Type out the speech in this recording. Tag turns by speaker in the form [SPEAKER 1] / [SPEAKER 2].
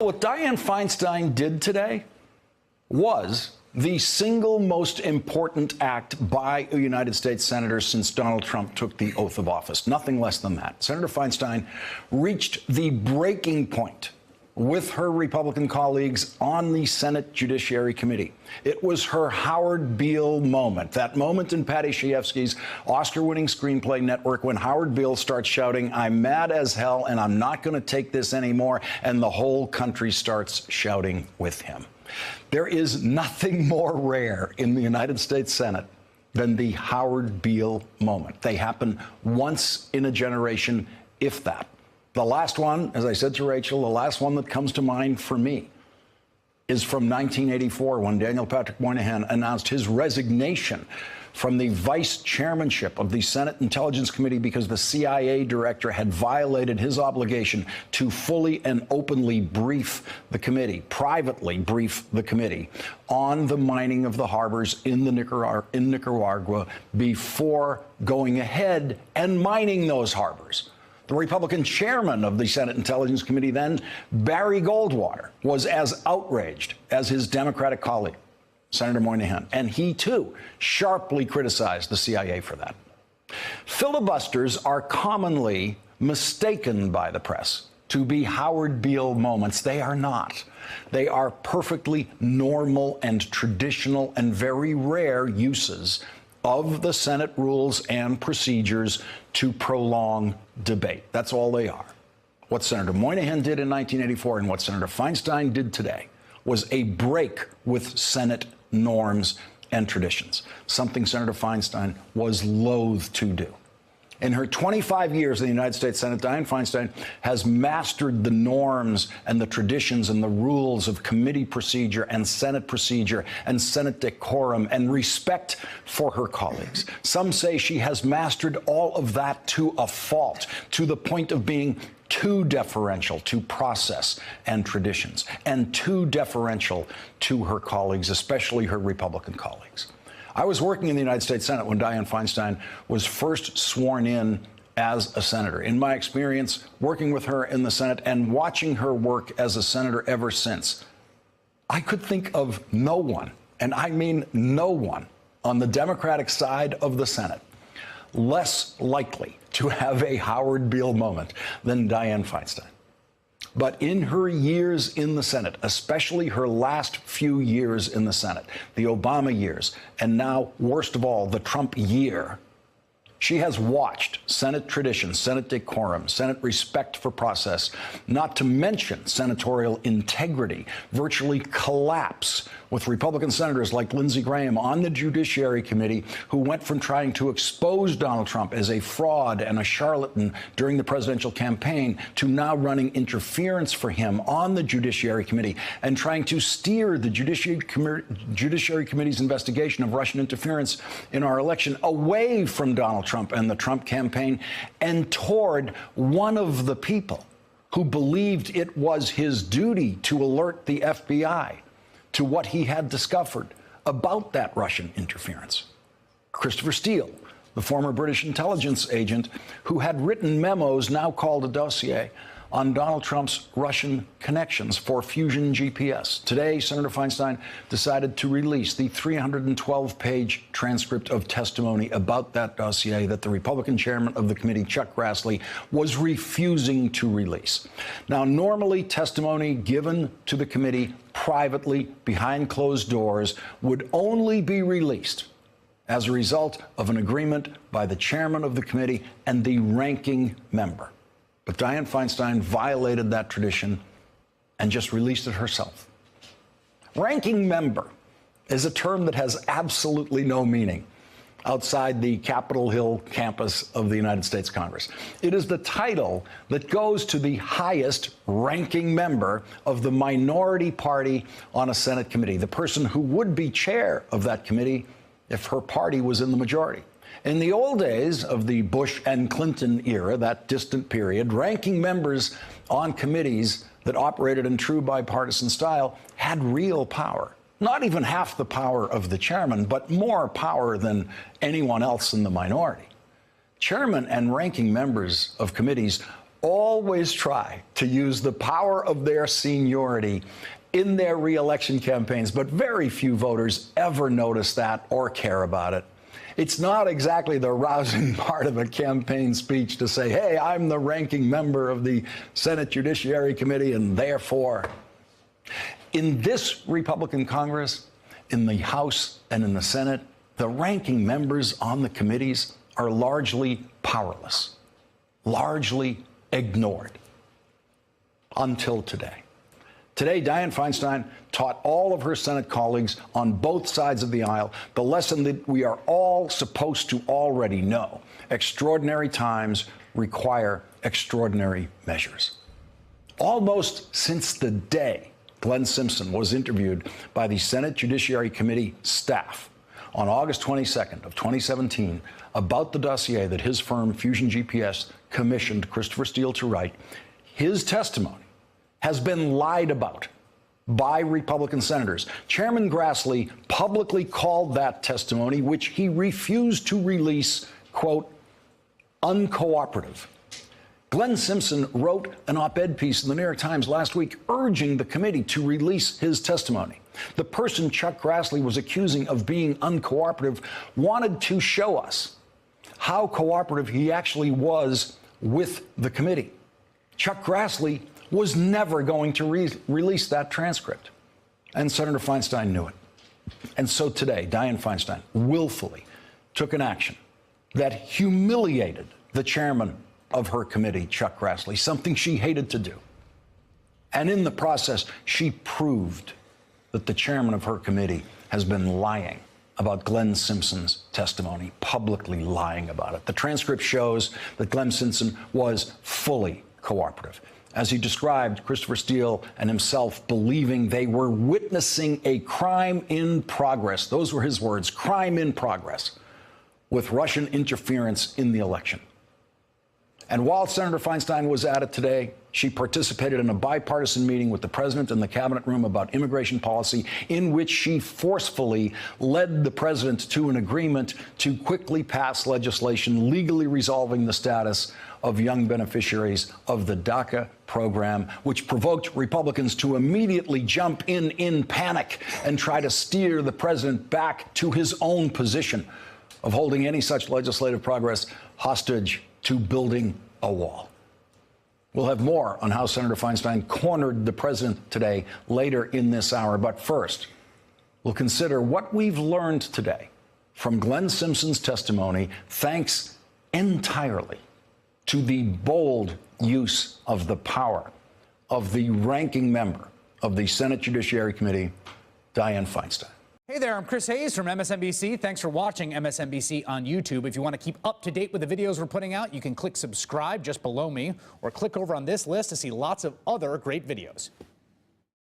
[SPEAKER 1] What Dianne Feinstein did today was the single most important act by a United States senator since Donald Trump took the oath of office. Nothing less than that. Senator Feinstein reached the breaking point with her Republican colleagues on the Senate Judiciary Committee. It was her Howard Beale moment, that moment in Patty Chayefsky's Oscar-winning screenplay Network when Howard Beale starts shouting, "I'm mad as hell and I'm not going to take this anymore," and the whole country starts shouting with him. There is nothing more rare in the United States Senate than the Howard Beale moment. They happen once in a generation, if that. The last one, as I said to Rachel, the last one that comes to mind for me is from 1984 when Daniel Patrick Moynihan announced his resignation from the vice chairmanship of the Senate Intelligence Committee because the CIA director had violated his obligation to fully and openly brief the committee, privately brief the committee on the mining of the harbors in Nicaragua before going ahead and mining those harbors. The Republican chairman of the Senate Intelligence Committee then, Barry Goldwater, was as outraged as his Democratic colleague, Senator Moynihan, and he, too, sharply criticized the CIA for that. Filibusters are commonly mistaken by the press to be Howard Beale moments. They are not. They are perfectly normal and traditional and very rare uses of the Senate rules and procedures to prolong debate. That's all they are. What Senator Moynihan did in 1984 and what Senator Feinstein did today was a break with Senate norms and traditions, something Senator Feinstein was loath to do. In her 25 years in the United States Senate, Dianne Feinstein has mastered the norms and the traditions and the rules of committee procedure and Senate decorum and respect for her colleagues. Some say she has mastered all of that to a fault, to the point of being too deferential to process and traditions, and too deferential to her colleagues, especially her Republican colleagues. I was working in the United States Senate when Dianne Feinstein was first sworn in as a senator. In my experience working with her in the Senate and watching her work as a senator ever since, I could think of no one, and I mean no one, on the Democratic side of the Senate less likely to have a Howard Beale moment than Dianne Feinstein. But in her years in the Senate, especially her last few years in the Senate, the Obama years, and now, worst of all, the Trump year, she has watched Senate tradition, Senate decorum, Senate respect for process, not to mention senatorial integrity, virtually collapse with Republican senators like Lindsey Graham on the Judiciary Committee, who went from trying to expose Donald Trump as a fraud and a charlatan during the presidential campaign to now running interference for him on the Judiciary Committee and trying to steer the Judiciary Committee's investigation of Russian interference in our election away from Donald Trump and the Trump campaign and toward one of the people who believed it was his duty to alert the FBI to what he had discovered about that Russian interference. Christopher Steele, the former British intelligence agent who had written memos now called a dossier on Donald Trump's Russian connections for Fusion GPS. Today, Senator Feinstein decided to release the 312-page transcript of testimony about that dossier that the Republican chairman of the committee, Chuck Grassley, was refusing to release. Now, normally, testimony given to the committee privately behind closed doors would only be released as a result of an agreement by the chairman of the committee and the ranking member. But Dianne Feinstein violated that tradition and just released it herself. Ranking member is a term that has absolutely no meaning outside the Capitol Hill campus of the United States Congress. It is the title that goes to the highest ranking member of the minority party on a Senate committee, the person who would be chair of that committee if her party was in the majority. In the old days of the Bush and Clinton era, that distant period, ranking members on committees that operated in true bipartisan style had real power. Not even half the power of the chairman, but more power than anyone else in the minority. Chairmen and ranking members of committees always try to use the power of their seniority in their re-election campaigns, but very few voters ever notice that or care about it. It's not exactly the rousing part of a campaign speech to say, hey, I'm the ranking member of the Senate Judiciary Committee, and therefore. In this Republican Congress, in the House and in the Senate, the ranking members on the committees are largely powerless, largely ignored, until today. Today, Dianne Feinstein taught all of her Senate colleagues on both sides of the aisle the lesson that we are all supposed to already know. Extraordinary times require extraordinary measures. Almost since the day Glenn Simpson was interviewed by the Senate Judiciary Committee staff on August 22nd of 2017 about the dossier that his firm, Fusion GPS, commissioned Christopher Steele to write, his testimony has been lied about by Republican senators. Chairman Grassley publicly called that testimony, which he refused to release, quote, uncooperative. Glenn Simpson wrote an op-ed piece in the New York Times last week urging the committee to release his testimony. The person Chuck Grassley was accusing of being uncooperative wanted to show us how cooperative he actually was with the committee. Chuck Grassley was never going to release that transcript. And Senator Feinstein knew it. And so today, Dianne Feinstein willfully took an action that humiliated the chairman of her committee, Chuck Grassley, something she hated to do. And in the process, she proved that the chairman of her committee has been lying about Glenn Simpson's testimony, publicly lying about it. The transcript shows that Glenn Simpson was fully cooperative, as he described Christopher Steele and himself believing they were witnessing a crime in progress. Those were his words, crime in progress, with Russian interference in the election. And while Senator Feinstein was at it today, she participated in a bipartisan meeting with the president in the cabinet room about immigration policy, in which she forcefully led the president to an agreement to quickly pass legislation legally resolving the status of young beneficiaries of the DACA program, which provoked Republicans to immediately jump in panic and try to steer the president back to his own position of holding any such legislative progress hostage to building a wall. We'll have more on how Senator Feinstein cornered the president today later in this hour. But first, we'll consider what we've learned today from Glenn Simpson's testimony, thanks entirely to the bold use of the power of the ranking member of the Senate Judiciary Committee, Dianne Feinstein.
[SPEAKER 2] Hey there, I'm Chris Hayes from MSNBC. Thanks for watching MSNBC on YouTube. If you want to keep up to date with the videos we're putting out, you can click subscribe just below me or click over on this list to see lots of other great videos.